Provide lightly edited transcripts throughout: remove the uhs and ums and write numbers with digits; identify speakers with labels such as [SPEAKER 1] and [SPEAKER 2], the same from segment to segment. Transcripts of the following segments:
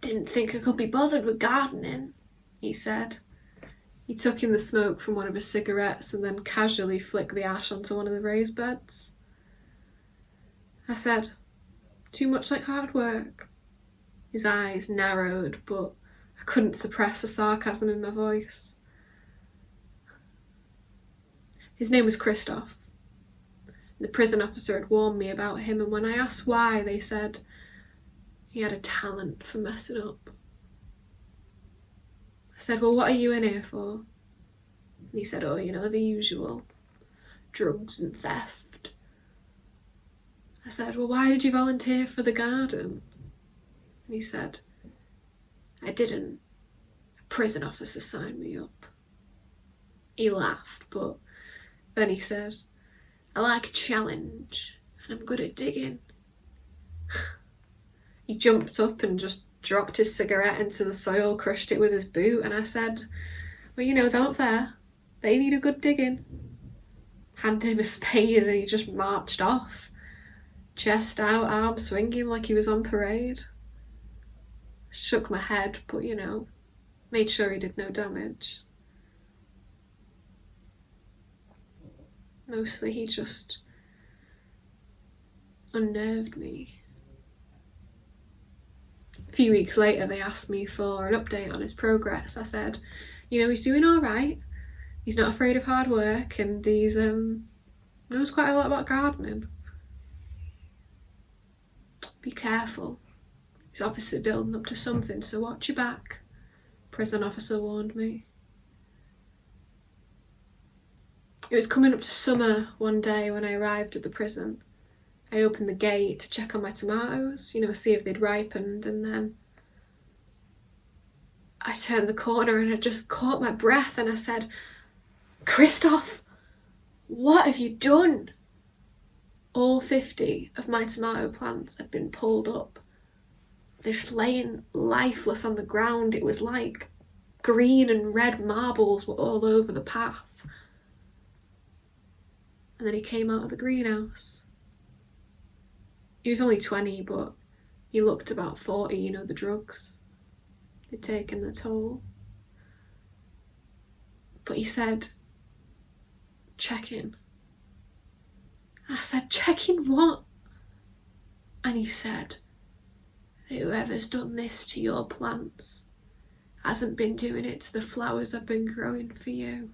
[SPEAKER 1] Didn't think I could be bothered with gardening, he said. He took in the smoke from one of his cigarettes and then casually flicked the ash onto one of the raised beds. I said, too much like hard work. His eyes narrowed, but I couldn't suppress the sarcasm in my voice. His name was Christoph. The prison officer had warned me about him, and when I asked why, they said he had a talent for messing up. I said, well, what are you in here for? And he said, oh, the usual. Drugs and theft. I said, well, why did you volunteer for the garden? And he said, I didn't. A prison officer signed me up. He laughed, but then he said, I like a challenge, and I'm good at digging. He jumped up and just dropped his cigarette into the soil, crushed it with his boot, and I said, well, they're up there. They need a good digging. Handed him a spade and he just marched off. Chest out, arms swinging like he was on parade. Shook my head, but made sure he did no damage. Mostly he just unnerved me. A few weeks later they asked me for an update on his progress. I said, he's doing alright. He's not afraid of hard work and he's knows quite a lot about gardening. Be careful. He's obviously building up to something, so watch your back, prison officer warned me. It was coming up to summer one day when I arrived at the prison. I opened the gate to check on my tomatoes, see if they'd ripened, and then I turned the corner and I just caught my breath and I said, Christoph, what have you done? All 50 of my tomato plants had been pulled up. They're just laying lifeless on the ground. It was like green and red marbles were all over the path. And then he came out of the greenhouse. He was only 20, but he looked about 40, the drugs. They'd taken the toll. But he said, check in. I said, check in what? And he said, whoever's done this to your plants hasn't been doing it to the flowers I've been growing for you.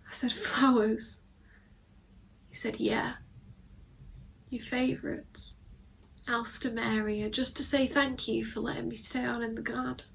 [SPEAKER 1] I said, flowers? He said, yeah. Your favourites. Alstroemeria, just to say thank you for letting me stay on in the garden.